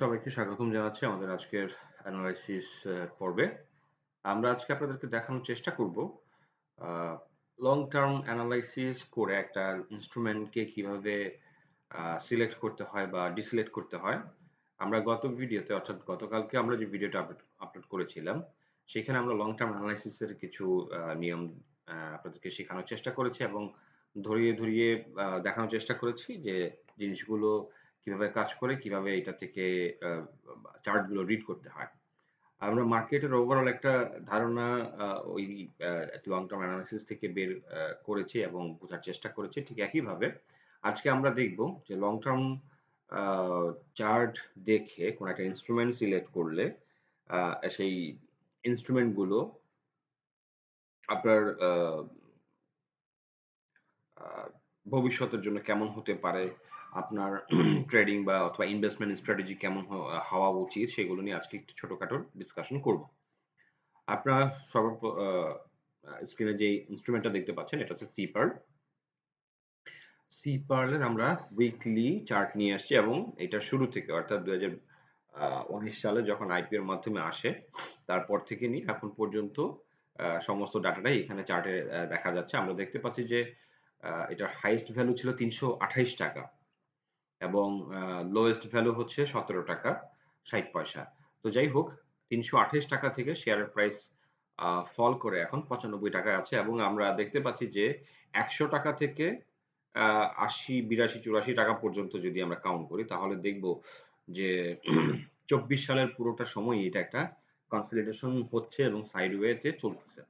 সবাইকে স্বাগতম জানাচ্ছি আমাদের আজকের অ্যানালাইসিস পর্বে। আমরা আজকে আপনাদেরকে দেখানোর চেষ্টা করব আ লং টার্ম অ্যানালাইসিস করে একটা ইন্সট্রুমেন্টকে কিভাবে সিলেক্ট করতে হয় বা ডিসিলেক্ট করতে হয়। আমরা গত ভিডিওতে অর্থাৎ গতকালকে আমরা যে ভিডিওটা আপলোড করেছিলাম, সেখানে আমরা লং টার্ম অ্যানালাইসিস এর কিছু নিয়ম আপনাদেরকে শেখানোর চেষ্টা করেছি এবং ধরিয়ে দেখানোর চেষ্টা করেছি যে জিনিসগুলো কিভাবে কাজ করে, কিভাবে এটা থেকে আ চার্ট গুলো রিড করতে হয়। আমরা মার্কেটের ওভারঅল একটা ধারণা আ ওই আ লং টার্ম অ্যানালিসিস থেকে বের করেছি এবং বোঝার চেষ্টা করেছি। ঠিক একইভাবে আজকে আমরা দেখব যে লং টার্ম আ চার্ট দেখে কোন একটা ইন্সট্রুমেন্ট সিলেক্ট করলে আ সেই ইন্সট্রুমেন্ট গুলো আপনার আ ভবিষ্যতের জন্য কেমন হতে পারে, আপনার ট্রেডিং বা অথবা ইনভেস্টমেন্ট স্ট্র্যাটেজি কেমন হওয়া উচিত সেগুলো নিয়ে আজকে একটু ছোটখাটো ডিসকাশন করব। আপনারা সর্ব আ আ স্ক্রিনে যে ইন্সট্রুমেন্টটা দেখতে পাচ্ছেন এটা হচ্ছে সিপার। সিপার্ল এর আমরা উইকলি চার্ট নিয়ে আসছি এবং এটার শুরু থেকে অর্থাৎ ২০১৯ সালে যখন আইপিও এর মাধ্যমে আসে, তারপর থেকে নিয়ে এখন পর্যন্ত সমস্ত ডাটাটাই এখানে চার্টে দেখা যাচ্ছে। আমরা দেখতে পাচ্ছি যে এটার হাইয়েস্ট ভ্যালু ছিল ৳৩২৮ এবং লোয়েস্ট ভ্যালু হচ্ছে ৳১৭.৬০। তো যাই হোক ৳৩২৮ থেকে শেয়ারের প্রাইস ফল করে এখন ৳৯৫ আছে এবং আমরা দেখতে পাচ্ছি যে ৳১০০ থেকে আ ৮০, ৮২, ৳৮৪ পর্যন্ত যদি আমরা কাউন্ট করি তাহলে দেখব যে ২৪ সালের পুরোটা সময়ই এটা একটা কনসলিডেশন হচ্ছে এবং সাইডওয়ে তে চলতেছে।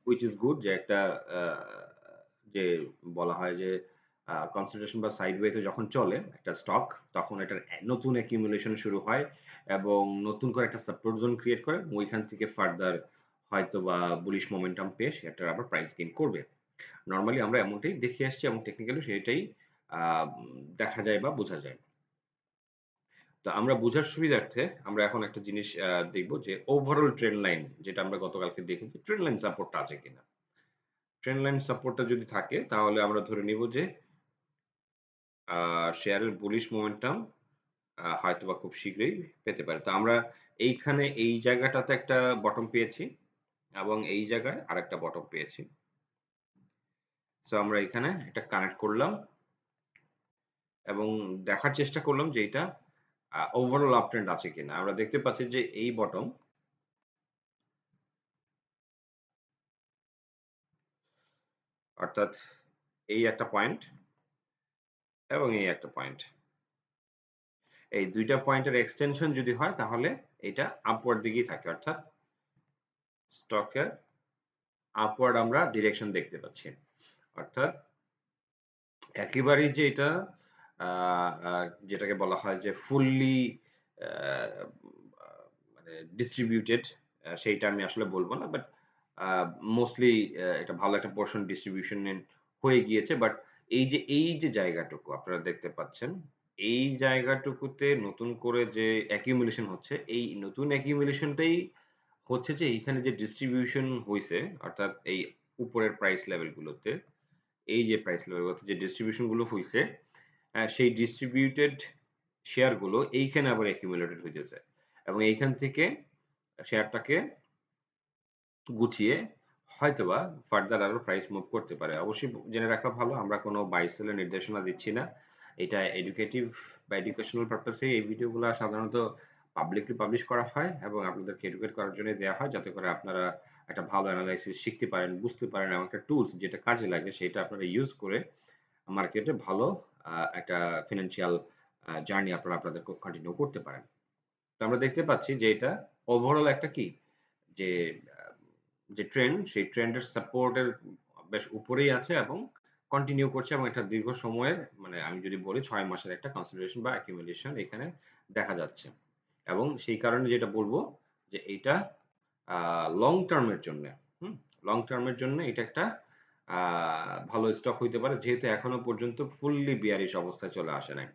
which is good যে একটা আ যে বলা হয় যে কনসলিডেশন বা সাইডওয়ে তে যখন চলে একটা স্টক তখন এটার নতুন accumulation শুরু হয় এবং নতুন করে একটা সাপোর্ট জোন ক্রিয়েট করে এবং ওইখান থেকে ফার্দার হয়তোবা বুলিশ মোমেন্টাম পেয়ে সেটার আবার প্রাইস গেইন করবে। নরমালি আমরা এমনটাই দেখে আসছি এবং টেকনিক্যালি সেটাই আ দেখা যায় বা বোঝা যায়। তো আমরা বোঝার সুবিধার্থে আমরা এখন একটা জিনিস দেখব যে ওভারঅল ট্রেন্ড লাইন যেটা আমরা গতকালকে দেখেছি, ট্রেন্ড লাইন সাপোর্টটা আছে কিনা? ট্রেন্ড লাইন সাপোর্টটা যদি থাকে তাহলে আমরা ধরে নিব যে আ শেয়ারের বুলিশ মোমেন্টাম হয়তোবা খুব শীঘ্রই পেতে পারে। তো আমরা এইখানে এই জায়গাটাতে একটা বটম পেয়েছি এবং এই জায়গায় আরেকটা বটম পেয়েছি। সো আমরা এখানে এটা কানেক্ট করলাম এবং দেখার চেষ্টা করলাম যে এটা ওভারঅল আপ ট্রেন্ড আছে কিনা। আমরা দেখতে পাচ্ছি যে এই বটম অর্থাৎ এই একটা পয়েন্ট এবং এই একটা পয়েন্ট। এই ২ টা পয়েন্টের এক্সটেনশন যদি হয় তাহলে এটা আপওয়ার্ড দিকেই থাকে। অর্থাৎ স্টকের আপওয়ার্ড আমরা ডিরেকশন দেখতে পাচ্ছি। অর্থাৎ একেবারেই যে এটা আ আ যেটাকে বলা হয় যে ফুললি আ আ মানে ডিস্ট্রিবিউটেড সেইটা আমি আসলে বলব না। বাট আ মোস্টলি এটা ভালো একটা পোরশন ডিস্ট্রিবিউশন হয়ে গিয়েছে। বাট এই যে জায়গাটুকু আপনারা দেখতে পাচ্ছেন, এই জায়গাটুকুতে নতুন করে যে accumulation হচ্ছে, এই নতুন accumulation টাই হচ্ছে যে এইখানে যে ডিস্ট্রিবিউশন হইছে অর্থাৎ এই উপরের প্রাইস লেভেল গুলোতে এই যে প্রাইস লেভেল গুলোতে যে ডিস্ট্রিবিউশন গুলো হইছে, সেই ডিস্ট্রিবিউটেড শেয়ার গুলো এইখানে আবার accumulated হইতেছে। এবং এইখান থেকে শেয়ারটাকে গুছিয়ে হয়তোবা ফার্দার আরো প্রাইস মুভ করতে পারে। অবশ্যই জেনে রাখা ভালো আমরা কোন বাই সেল এর নির্দেশনা দিচ্ছি না। এটা এডুকেটিভ বা এডুকেশনাল পারপাস এ এই ভিডিওগুলা সাধারণত পাবলিকলি পাবলিশ করা হয় এবং আপনাদেরকে এডুকেট করার জন্য দেয়া হয় যাতে করে আপনারা একটা ভালো এনালাইসিস শিখতে পারেন, বুঝতে পারেন এবং একটা টুলস যেটা কাজে লাগে সেটা আপনারা ইউজ করে মার্কেটে ভালো একটা ফিন্যান্সিয়াল জার্নি আপনারা আপনাদের কন্টিনিউ করতে পারেন। তো আমরা দেখতে পাচ্ছি যে এটা ওভারঅল একটা কি যে আ যে ট্রেন্ড সেই ট্রেন্ডের সাপোর্ট এর বেশ উপরেই আছে এবং কন্টিনিউ করছে এবং এটা দীর্ঘ সময়ের মানে আমি যদি বলি ৬ মাসের একটা কনসলিডেশন বা অ্যাকুমুলেশন এখানে দেখা যাচ্ছে। এবং সেই কারণে যেটা বলব যে এইটা আ লং টার্ম এর জন্যে, হুম? লং টার্ম এর জন্য এটা একটা আ ভালো স্টক হইতে পারে যেহেতু এখনো পর্যন্ত ফুললি বিয়ারিশ অবস্থায় চলে আসে নাই।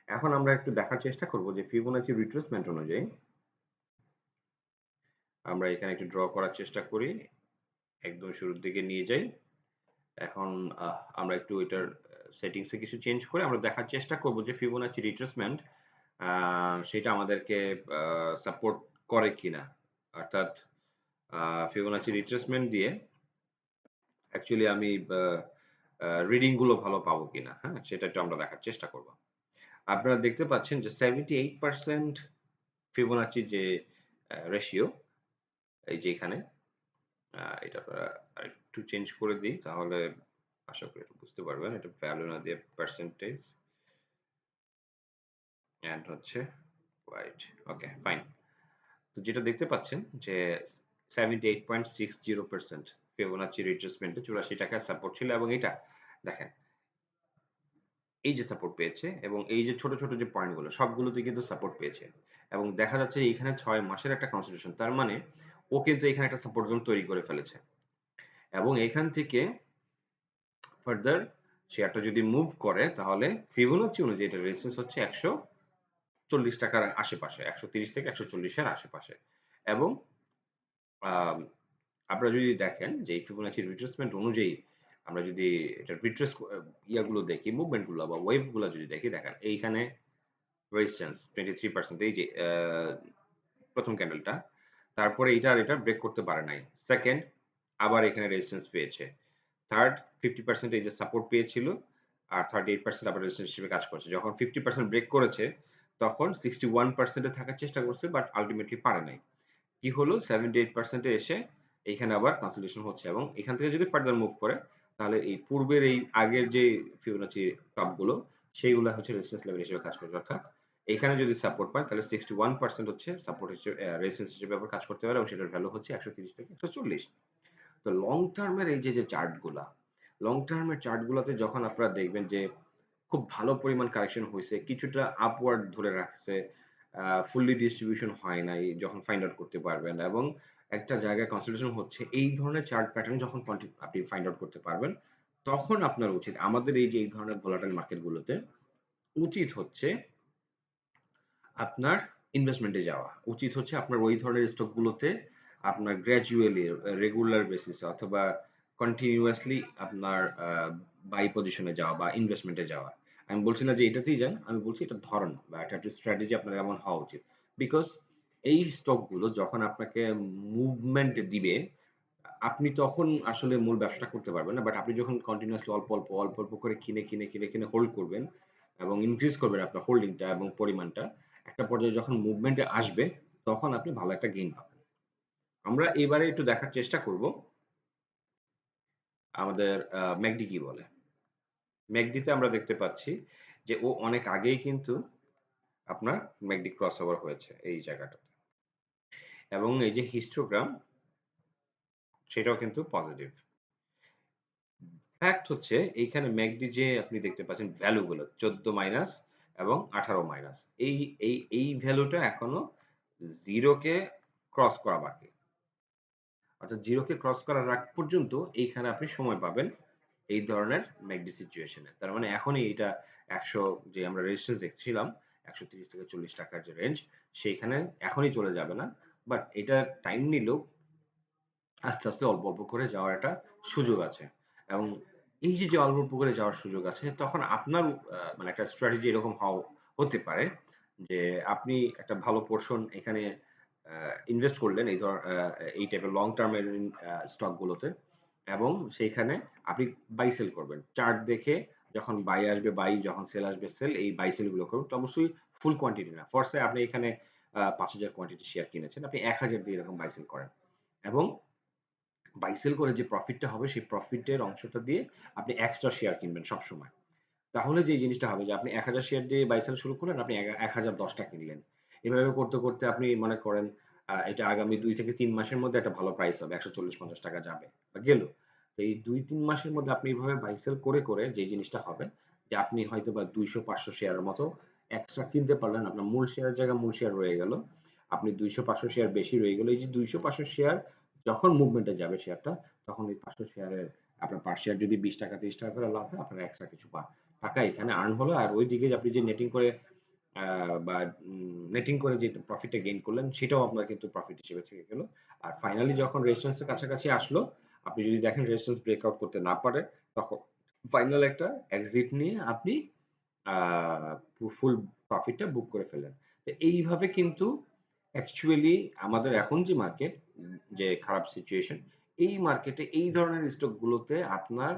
এখন আমরা একটু দেখার চেষ্টা করব যে ফিবোনাচি রিট্রেসমেন্ট অনুযায়ী আমরা এখানে একটু ড্র করার চেষ্টা করি। একদম শুরুর দিকে নিয়ে যাই। এখন আমরা একটু এটার সেটিংস এ কিছু চেঞ্জ করে আমরা দেখার চেষ্টা করব যে ফিবোনাচি রিট্রেসমেন্ট সেটা আমাদেরকে সাপোর্ট করে কিনা। অর্থাৎ ফিবোনাচি রিট্রেসমেন্ট দিয়ে অ্যাকচুয়ালি আমি রিডিং গুলো ভালো পাবো কিনা, হ্যাঁ? সেটা একটু আমরা দেখার চেষ্টা করব। আপনারা দেখতে পাচ্ছেন যে 78% ফিবোনাচি যে রেশিও, এই যে এখানে এটা আপনারা আরেকটু চেঞ্জ করে দিই, তাহলে আশা করি এটা বুঝতে পারবেন। এটা ভ্যালু না দিয়ে পার্সেন্টেজ এন্ড হচ্ছে হোয়াইট। ওকে, ফাইন। তো যেটা দেখতে পাচ্ছেন যে 78.60% ফিবোনাচি রিট্রেসমেন্টে 84 টাকার সাপোর্ট ছিল, এবং এটা দেখেন এই যে সাপোর্ট পেয়েছে, এবং এই যে ছোট ছোট যে পয়েন্টগুলো সবগুলোতে কিন্তু সাপোর্ট পেয়েছে, এবং দেখা যাচ্ছে যে এখানে 6 মাসের একটা কনসোলিডেশন, তার মানে ও কিন্তু এখানে একটা সাপোর্ট জোন তৈরি করে ফেলেছে, এবং এখান থেকে ফার্দার শেয়ারটা যদি মুভ করে তাহলে ফিবোনাচি অনুযায়ী এটা রেজিস্ট্যান্স হচ্ছে 140 টাকার আশেপাশে, 130 থেকে 140 এর আশেপাশে। এবং আম, আপনারা যদি দেখেন যে এই ফিবোনাচি রিট্রেসমেন্ট অনুযায়ী আমরা যদি এটা রিট্রেস ইয়াগুলো দেখি, মুভমেন্ট গুলো বা ওয়েভ গুলো যদি দেখি, দেখেন এইখানে রেজিস্ট্যান্স 23%, এই যে প্রথম ক্যান্ডেলটা, তারপরে এটা আর এটা ব্রেক করতে পারে নাই, সেকেন্ড আবার এখানে রেজিস্ট্যান্স পেয়েছে, থার্ড 50% এই যে সাপোর্ট পেয়েছিল, আর 38% আবার রেজিস্ট্যান্স হিসেবে কাজ করছে। যখন 50% ব্রেক করেছে তখন 61%-এ থাকার চেষ্টা করছে, বাট আলটিমেটলি পারে নাই। কি হলো, 78%-এ এসে এইখানে আবার কনসোলিডেশন হচ্ছে, এবং এখান থেকে যদি ফার্দার মুভ করে তাহলে এই পূর্বের এই আগের যে ফিবোনাচি টপগুলো সেইগুলো হচ্ছে রেজিস্ট্যান্স লেভেল হিসেবে কাজ করবে। অর্থাৎ এখানে যদি সাপোর্ট পায় তাহলে 61% হচ্ছে সাপোর্ট হিসেবে, রেজিস্ট্যান্স হিসেবে আবার কাজ করতে পারে, এবং সেটার ভ্যালু হচ্ছে 130 থেকে 140। তো লং টার্মের এই যে যে চার্টগুলা, লং টার্মের চার্টগুলোতে যখন আপনারা দেখবেন যে খুব ভালো পরিমাণ কারেকশন হয়েছে, কিছুটা আপওয়ার্ড ধরে রাখছে, ফুললি ডিস্ট্রিবিউশন হয় নাই, যখন ফাইন্ড আউট করতে পারবেন, এবং একটা জায়গায় কনসোলিডেশন হচ্ছে, এই ধরনের চার্ট প্যাটার্ন যখন আপনি ফাইন্ড আউট করতে পারবেন, তখন আপনার উচিত, আমাদের এই যে এই ধরনের ভোলাটাইল মার্কেটগুলোতে উচিত হচ্ছে আপনার ইনভেস্টমেন্টে যাওয়া। উচিত হচ্ছে আপনার ওই ধরনের স্টকগুলোতে আপনার গ্র্যাজুয়ালি রেগুলার বেসিসে অথবা কন্টিনিউয়াসলি আপনার বাই পজিশনে যাওয়া বা ইনভেস্টমেন্টে যাওয়া। আমি বলছি না যে এটাতেই যান, আমি বলছি এটা ধরন বা এটা একটা স্ট্র্যাটেজি আপনার এমন হওয়া উচিত। বিকজ এই স্টকগুলো যখন আপনাকে মুভমেন্ট দিবে, আপনি তখন আসলে মূল ব্যবসাটা করতে পারবেন না। বাট আপনি যখন কন্টিনিউয়াসলি অল্প অল্প করে কিনে হোল্ড করবেন এবং ইনক্রিজ করবেন আপনার হোল্ডিংটা এবং পরিমাণটা, একটা পর্যায়ে যখন মুভমেন্টে আসবে তখন আপনি ভালো একটা গেইন পাবেন। আমরা এবারে একটু দেখার চেষ্টা করব আমাদের ম্যাকডি কি বলে। ম্যাকডিতে আমরা দেখতে পাচ্ছি যে ও অনেক আগেই কিন্তু আপনার ম্যাকডি ক্রস ওভার হয়েছে এই জায়গাটাতে, এবং এই যে হিস্টোগ্রাম সেটাও কিন্তু পজিটিভ। ফ্যাক্ট হচ্ছে এইখানে ম্যাকডি যে আপনি দেখতে পাচ্ছেন ভ্যালুগুলো 14 মাইনাস এবং 18 মাইনাস, এই ভ্যালুটা এখনো জিরোকে ক্রস করা বাকি। অর্থাৎ জিরোকে ক্রস করার আগ পর্যন্ত এইখানে আপনি সময় পাবেন এই ধরনের ম্যাকডি সিচুয়েশনে। তার মানে এখনই এটা 100, যে আমরা রেজিস্ট্যান্স দেখছিলাম 130 থেকে 40 টাকার যে রেঞ্জ, সেইখানে এখনই চলে যাবে না, বাট এটা টাইম নিলেও আস্তে আস্তে অল্প করে যাওয়ার একটা সুযোগ আছে। এবং এই যে যে অল্প করে যাওয়ার সুযোগ আছে, তখন আপনার মানে একটা স্ট্র্যাটেজি এরকম হতে পারে যে আপনি একটা ভালো পোর্শন এখানে ইনভেস্ট করলেন এই ধর এই টাইপের লং টার্মের স্টক গুলোতে, এবং সেইখানে আপনি বাই সেল করবেন চার্ট দেখে। যখন বাই আসবে বাই, যখন সেল আসবে সেল, এই বাই সেল গুলো করুন। তো অবশ্যই ফুল কোয়ান্টিটি না, ফরসে আপনি এখানে 5,000 কোয়ান্টিটি শেয়ার কিনেছেন, আপনি 1,000 দিয়ে এরকম বাই সেল করেন, এবং বাই সেল করে যে প্রফিটটা হবে সেই প্রফিটের অংশটা দিয়ে আপনি এক্সট্রা শেয়ার কিনবেন সবসময়। তাহলে যে জিনিসটা হবে যে আপনি 1,000 শেয়ার দিয়ে বাই সেল শুরু করলেন, আপনি 1,010টা কিনলেন। এভাবে করতে করতে আপনি মনে করেন এটা আগামী 2 থেকে 3 মাসের মধ্যে একটা ভালো প্রাইস হবে, 140-50 টাকা যাবে বা গেল। তো এই 2-3 মাসের মধ্যে আপনি এইভাবে বাই সেল করে যে জিনিসটা হবে যে আপনি হয়তোবা 200-500 শেয়ারের মতো এক্সট্রা কিনতে পারলেন, আপনার মূল শেয়ারের জায়গায় মূল শেয়ার রয়ে গেল, আপনি 200-500 শেয়ার বেশি রয়ে গেল। এই যে 200-500 শেয়ার যখন মুভমেন্টে যাবে শেয়ারটা, তখন এই 500 শেয়ারের আপনার পার শেয়ার যদি 20 টাকা 30 টাকা করে লাভ হয়, আপনার এক্সট্রা কিছু টাকা এখানে আর্ন হলো। আর ওইদিকে আপনি যে নেটিং করে বা নেটিং করে যে প্রফিটটা গেইন করলেন সেটাও আপনার কিন্তু প্রফিট হিসেবে থেকে গেল। আর ফাইনালি যখন রেজিস্ট্যান্সের কাছাকাছি আসলো, আপনি যদি দেখেন রেজিস্ট্যান্স ব্রেকআউট করতে না পারে, তখন ফাইনাল একটা এক্সিট নিয়ে আপনি ফুল প্রফিটটা বুক করে ফেললেন। তো এইভাবে কিন্তু অ্যাকচুয়ালি আমাদের এখন যে মার্কেট, যে খারাপ সিচুয়েশন, এই মার্কেটে এই ধরনের স্টকগুলোতে আপনার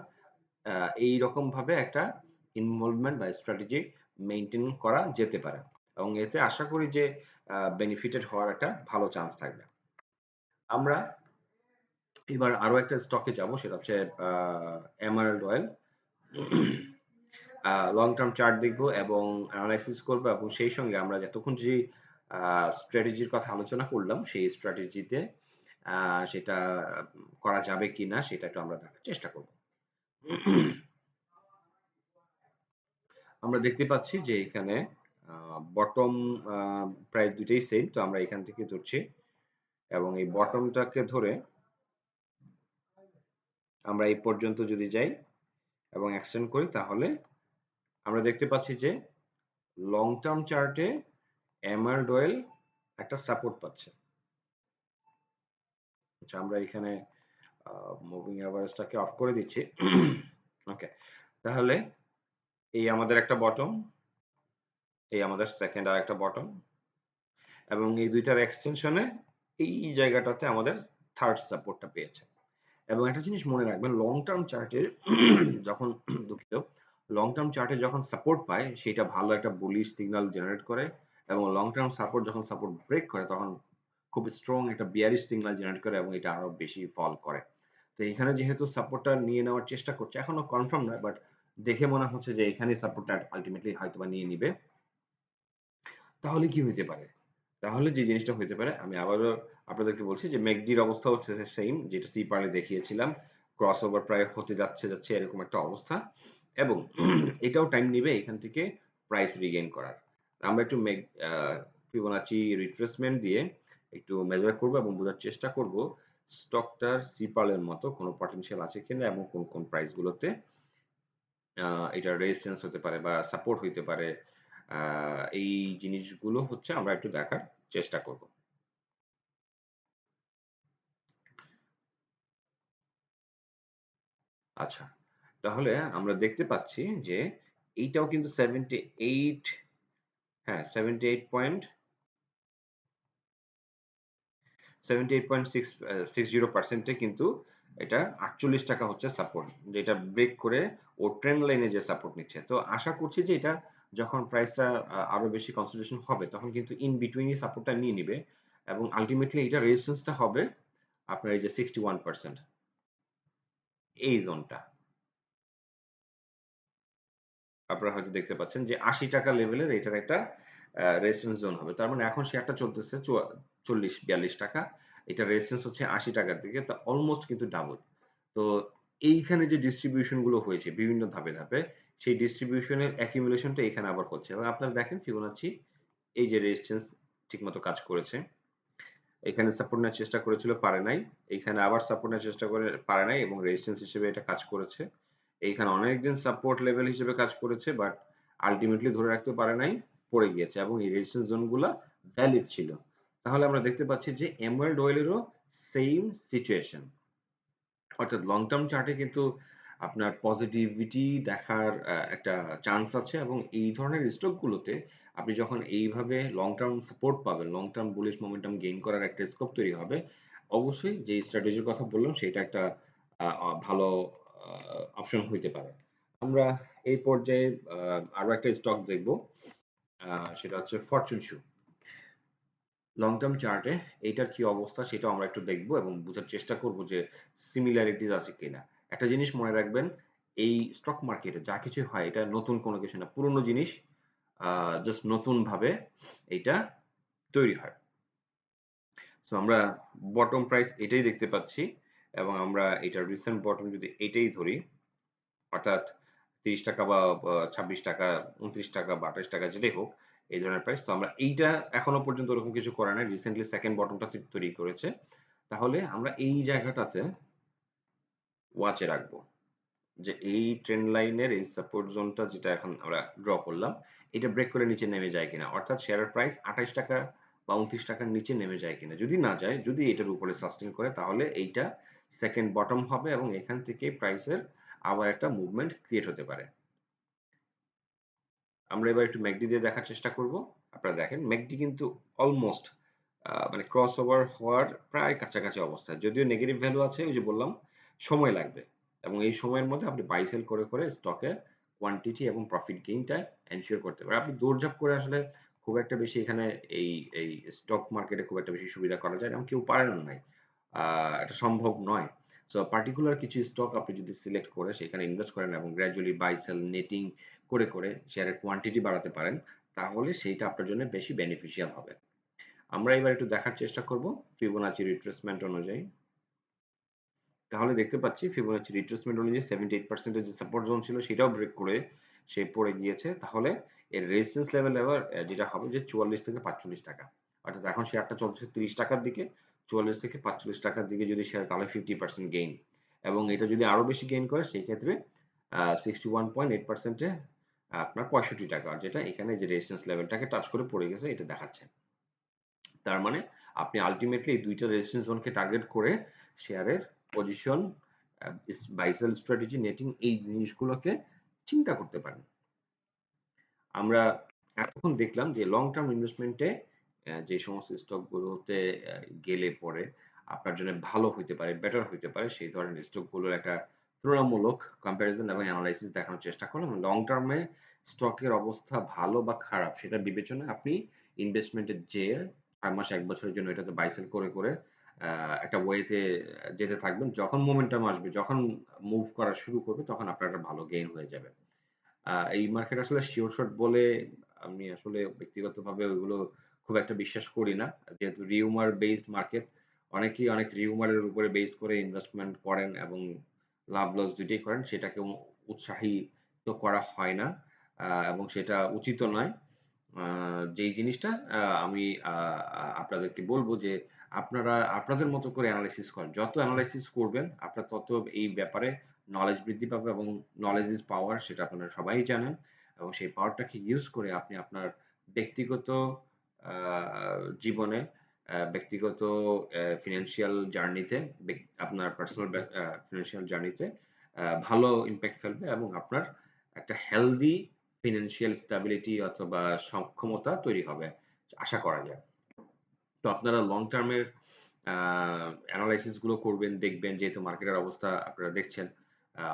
এইরকম ভাবে একটা ইনভলভমেন্ট বা স্ট্র্যাটেজি মেনটেন করা যেতে পারে, এবং এতে আশা করি যে বেনিফিটেড হওয়ার একটা ভালো চান্স থাকবে। আমরা এবার আরো একটা স্টকে যাব, সেটা হচ্ছে Emerald oil. Long term chart দেখব এবং অ্যানালাইসিস করব, এবং সেই সঙ্গে আমরা যতক্ষণ যে স্ট্র্যাটেজির কথা আলোচনা করলাম সেই স্ট্র্যাটেজিতে সেটা করা যাবে কিনা সেটা একটু আমরা দেখার চেষ্টা করব। আমরা দেখতে পাচ্ছি যে এখানে বটম প্রাইস দুইটাই সেম, তো আমরা এখান থেকে ধরছি এবং এই বটমটাকে ধরে আমরা এই পর্যন্ত যদি যাই এবং এক্সটেন্ড করি, তাহলে আমরা দেখতে পাচ্ছি যে লং টার্ম চার্টে এমারাল্ড অয়েল একটা সাপোর্ট পাচ্ছে। আচ্ছা, আমরা এখানে মুভিং অ্যাভারেজটাকে অফ করে দিচ্ছি। ওকে, তাহলে এই আমাদের একটা বটম, এই আমাদের সেকেন্ড আর একটা বটম, এবং এই দুইটার এক্সটেনশনে এই জায়গাটাতে আমাদের থার্ড সাপোর্টটা পেয়েছে। এবং একটা জিনিস মনে রাখবেন, লং টার্ম চার্টের যখন দুঃখিত, লং টার্ম চার্টে যখন সাপোর্ট পায় সেটা ভালো একটা বুলিশ সিগন্যাল জেনারেট করে, এবং লং টার্ম সাপোর্ট যখন সাপোর্ট ব্রেক করে তখন খুব স্ট্রং একটা বিয়ারিশ সিগন্যাল জেনারেট করে এবং এটা আরো বেশি ফল করে। তো এখানে যেহেতু সাপোর্টটা নিয়ে নেওয়ার চেষ্টা করছে, এখনো কনফার্ম নয়, বাট দেখে মনে হচ্ছে যে এখানে সাপোর্টটা আলটিমেটলি হয়তোবা নিয়ে নিবে। তাহলে কি হইতে পারে? তাহলে যে জিনিসটা হইতে পারে, আমি আবারও আপনাদেরকে বলছি যে ম্যাকডির অবস্থা হচ্ছে সেম, যেটা সি পার্লে দেখিয়েছিলাম। ক্রস ওভার প্রায় হতে যাচ্ছে যাচ্ছে এরকম একটা অবস্থা, এবং এটাও টাইম নিবে এখান থেকে প্রাইস রিগেইন করার। আমরা একটু ফিবোনাচি রিট্রেসমেন্ট দিয়ে একটু মেজার করব এবং বোঝার চেষ্টা করব স্টকটার সি পার্লের মতো কোনো পটেনশিয়াল আছে কিনা, এবং কোন কোন প্রাইস গুলোতে এটা রেজিস্ট্যান্স হতে পারে বা সাপোর্ট হইতে পারে। এই জিনিসগুলো হচ্ছে আমরা একটু দেখার চেষ্টা করব। আচ্ছা, তাহলে আমরা দেখতে পাচ্ছি যে এইটাও কিন্তু 78, হ্যাঁ 78.60% কিন্তু এটা 48 টাকা হচ্ছে সাপোর্ট, যেটা ব্রেক করে ও ট্রেন্ড লাইনে যে সাপোর্ট নিচ্ছে। তো আশা করছি যে এটা যখন প্রাইসটা আরো বেশি কনসোলিডেশন হবে তখন কিন্তু ইন বিটুইনই সাপোর্টটা নিয়ে নিবে, এবং আলটিমেটলি এটা রেজিস্ট্যান্সটা হবে আপনার এই যে 61%, এই জোনটা আপনারা হয়তো দেখতে পাচ্ছেন যে ৮০ টাকা লেভেলের এটার একটা রেজিস্ট্যান্স জোন হবে। তার মানে এখন শেয়ারটা চলতেছে 40-42 টাকা, এটা রেজিস্ট্যান্স হচ্ছে ৮০ টাকার দিকে, তা অলমোস্ট কিন্তু ডাবল। তো এইখানে যে ডিস্ট্রিবিউশন গুলো হয়েছে বিভিন্ন ধাপে ধাপে, সেই ডিস্ট্রিবিউশনের অ্যাকিউমুলেশনটা এখানে আবার হচ্ছে, এবং আপনারা দেখেন ফিবোনাচি এই যে রেজিস্ট্যান্স ঠিকমতো কাজ করেছে, এখানে সাপোর্ট নেওয়ার চেষ্টা করেছিল, পারে নাই। এইখানে আবার সাপোর্ট নেওয়ার চেষ্টা করে, পারে নাই, এবং রেজিস্ট্যান্স হিসেবে এটা কাজ করেছে। এইখানে অনেকদিন সাপোর্ট লেভেল হিসেবে কাজ করেছে, বাট আলটিমেটলি ধরে রাখতে পারে নাই, পড়ে গিয়েছে, এবং এই রেজিস্ট্যান্স জোনগুলা ভ্যালিড ছিল। তাহলে আমরা দেখতে পাচ্ছি যে এমারাল্ড অয়েলেরও সেম সিচুয়েশন, অর্থাৎ লং টার্ম চার্টে কিন্তু আপনার পজিটিভিটি দেখার একটা চান্স আছে, এবং এই ধরনের স্টকগুলোতে আপনি যখন এইভাবে লং টার্ম সাপোর্ট পাবেন, long term bullish momentum gain করার একটা স্কোপ তৈরি হবে, অবশ্যই যে স্ট্র্যাটেজির কথা বললাম সেটা একটা ভালো অপশন হইতে পারে। আমরা এই পর্যায়ে আরো একটা স্টক দেখব, সেটা হচ্ছে ফরচুন শু। লং টার্ম চার্টে এইটার কি অবস্থা সেটাও আমরা একটু দেখব এবং বোঝার চেষ্টা করব যে সিমিলারিটিস আছে কিনা। একটা জিনিস মনে রাখবেন, এই স্টক মার্কেটে যা কিছু হয় এটা নতুন কোনো কিছু না, পুরনো জিনিস জাস্ট নতুন ভাবে এটা তৈরি হয়। সো আমরা বটম প্রাইস এটাই দেখতে পাচ্ছি, এবং আমরা এটা রিসেন্ট বটম যদি এটাই ধরি, অর্থাৎ ৩০ টাকা বা ২৬ টাকা, ২৯ টাকা বা ২৮ টাকা যেটাই হোক, এই ধরনের প্রাইস। তো আমরা এইটা এখনো পর্যন্ত ওরকম কিছু করে নাই, রিসেন্টলি সেকেন্ড বটমটা তৈরি করেছে। তাহলে আমরা এই জায়গাটাতে ওয়াচে রাখবো যে এই ট্রেন্ড লাইনের এই সাপোর্ট জোনটা যেটা এখন আমরা ড্র করলাম, এটা ব্রেক করে নিচে নেমে যায় কিনা, অর্থাৎ শেয়ারের প্রাইস ২৮ টাকা বা ২৯ টাকার নিচে নেমে যায় কিনা। যদি না যায়, যদি এটার উপরে সাস্টেন করে, তাহলে এইটা সেকেন্ড বটম হবে, এবং এখান থেকে প্রাইসের আবার একটা মুভমেন্ট ক্রিয়েট হতে পারে। আমরা এবার একটু ম্যাকডি দিয়ে দেখার চেষ্টা করব। আপনারা দেখেন ম্যাকডি কিন্তু অলমোস্ট মানে ক্রস ওভার হওয়ার প্রায় কাছাকাছি অবস্থায়। যদিও নেগেটিভ ভ্যালু আছে, ওই যে বললাম সময় লাগবে। এবং এই সময়ের মধ্যে আপনি বাই সেল করে স্টকের কোয়ান্টিটি এবং প্রফিট গেইনটা এনশিওর করতে পারেন। আপনি দৌড়ঝাঁপ করে আসলে খুব একটা বেশি এখানে এই এই স্টক মার্কেটে খুব একটা বেশি সুবিধা করা যায় না, এবং কেউ পারেন নাই। এটা সম্ভব নয়। সো পার্টিকুলার কিছু স্টক আপনি যদি সিলেক্ট করে সেখানে ইনভেস্ট করেন এবং গ্র্যাজুয়ালি বাই সেল নেটিং করে শেয়ারের কোয়ান্টিটি বাড়াতে পারেন, তাহলে সেইটা আপনার জন্য বেশি বেনিফিশিয়াল হবে। আমরা এবার একটু দেখার চেষ্টা করব ফিবোনাচি রিট্রেসমেন্ট অনুযায়ী। তাহলে দেখতে পাচ্ছি ফিবোনাচি রিট্রেসমেন্ট অনুযায়ী 78% যে সাপোর্ট জোন ছিল সেটাও ব্রেক করে সে পড়ে গিয়েছে। তাহলে এর রেজিস্ট্যান্স লেভেল এবার যেটা হবে যে 44 থেকে 45 টাকা। অর্থাৎ এখন শেয়ারটা চলছে 30 টাকার দিকে, 44 থেকে 45 টাকার দিকে যদি শেয়ার, তাহলে 50% গেইন। এবং এটা যদি আরো বেশি গেইন করে সেই ক্ষেত্রে 61.8% এ আপনার 65 টাকা, যেটা এখানে যে রেজিস্ট্যান্স লেভেলটাকে টাচ করে পড়ে গেছে এটা দেখাচ্ছে। তার মানে আপনি আলটিমেটলি এই দুইটা রেজিস্ট্যান্স জোনকে টার্গেট করে শেয়ারের position, buy sell strategy, netting, এই জিনিসগুলোকে চিন্তা করতে পারেন। আমরা এতক্ষণ দেখলাম যে লং টার্ম ইনভেস্টমেন্টে যে সমস্ত স্টকগুলোতে গেলে পরে আপনার জন্য ভালো হইতে পারে, বেটার হইতে পারে, সেই ধরনের স্টকগুলোর একটা তুলনামূলক কম্প্যারিজন এবং অ্যানালাইসিস দেখানোর চেষ্টা করলাম। লং টার্মে স্টকের অবস্থা ভালো বা খারাপ সেটা বিবেচনায় আপনি ইনভেস্টমেন্টে যেয়ে 6 মাস 1 বছরের জন্য এটাতে বাই সেল করে একটা ওয়েতে যেতে থাকবেন। যখন মোমেন্টাম আসবে, যখন মুভ করা শুরু করবে, তখন আপনার একটা ভালো গেইন হয়ে যাবে। এই মার্কেট আসলে শিওর শট বলে আমি আসলে ব্যক্তিগতভাবে ওইগুলো খুব একটা বিশ্বাস করি না। যেহেতু রিউমার বেসড মার্কেট, অনেকেই অনেক রিউমারের উপরে বেস করে ইনভেস্টমেন্ট করেন এবং লাভ লস দুইটাই করেন। সেটাকে উৎসাহিত করা হয় না, এবং সেটা উচিতও নয়। যেই জিনিসটা আমি আপনাদেরকে বলব যে আপনারা আপনাদের মতো করে এনালাইসিস করেন। যত এনালাইসিস করবেন আপনার তত এই ব্যাপারে নলেজ বৃদ্ধি পাবে, এবং নলেজ ইজ পাওয়ার, সেটা আপনারা সবাই জানেন। এবং সেই পাওয়ারটাকে ইউজ করে আপনি আপনার ব্যক্তিগত জীবনে, ব্যক্তিগত ফিনান্সিয়াল জার্নিতে, আপনার পার্সোনাল ফিনান্সিয়াল জার্নিতে ভালো ইমপ্যাক্ট ফেলবে, এবং আপনার একটা হেলদি ফিনান্সিয়াল স্ট্যাবিলিটি অথবা সক্ষমতা তৈরি হবে আশা করা যায়। তো আপনারা লং টার্মের অ্যানালাইসিস গুলো করবেন, দেখবেন যেহেতু মার্কেটের অবস্থা আপনারা দেখছেন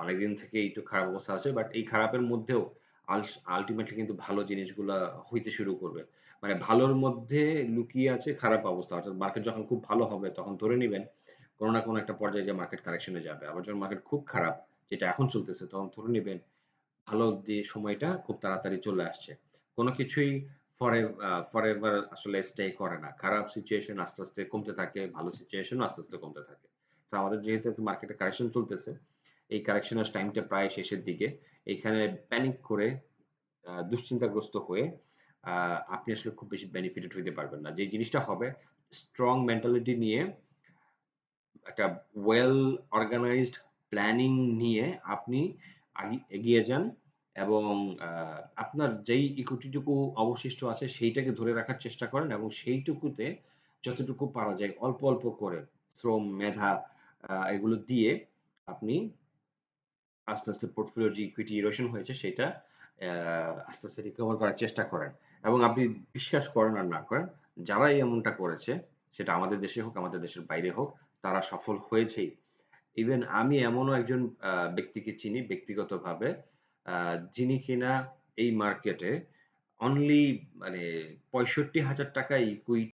অনেকদিন থেকে একটু খারাপ অবস্থা আছে, বাট এই খারাপের মধ্যেও আলটিমেটলি কিন্তু ভালো জিনিসগুলা হইতে শুরু করবে। মানে ভালোর মধ্যে লুকিয়ে আছে খারাপ অবস্থা। অর্থাৎ মার্কেট যখন খুব ভালো হবে তখন ধরে নিবেন কোনো না কোনো একটা পর্যায়ে যে মার্কেট কারেকশনে যাবে। আবার যখন মার্কেট খুব খারাপ, যেটা এখন চলতেছে, তখন ধরে নিবেন ভালো যে সময়টা খুব তাড়াতাড়ি চলে আসছে। কোনো কিছুই ফরএভার আসলে স্টে করে না। খারাপ সিচুয়েশন আস্তে আস্তে কমতে থাকে, ভালো সিচুয়েশন আস্তে আস্তে কমতে থাকে। তো আমাদের যেহেতু মার্কেটে কারেকশন চলতেছে, এই কারেকশনের টাইমটা প্রায় শেষের দিকে। এখানে প্যানিক করে দুশ্চিন্তাগ্রস্ত হয়ে আপনি আসলে খুব বেশি বেনিফিটেড হইতে পারবেন না। যে জিনিসটা হবে, স্ট্রং মেন্টালিটি নিয়ে একটা ওয়েল অর্গানাইজড প্ল্যানিং নিয়ে আপনি এগিয়ে যান, এবং আপনার যেই ইকুইটিটুকু অবশিষ্ট আছে সেইটাকে ধরে রাখার চেষ্টা করেন, এবং সেইটুকুতে যতটুকু পারা যায় অল্প অল্প করে শ্রম, মেধা এগুলো দিয়ে আপনি আস্তে আস্তে পোর্টফোলিওর যে ইকুইটি ইরোশন হয়েছে সেটা আস্তে আস্তে রিকভার করার চেষ্টা করেন। এবং আপনি বিশ্বাস করেন আর না করেন, যারা এই এমনটা করেছে, সেটা আমাদের দেশে হোক আমাদের দেশের বাইরে হোক, তারা সফল হয়েছেই। ইভেন আমি এমনও একজন ব্যক্তিকে চিনি ব্যক্তিগতভাবে, যিনি কিনা এই মার্কেটে অনলি মানে ৬৫,০০০ টাকা ইকুইটি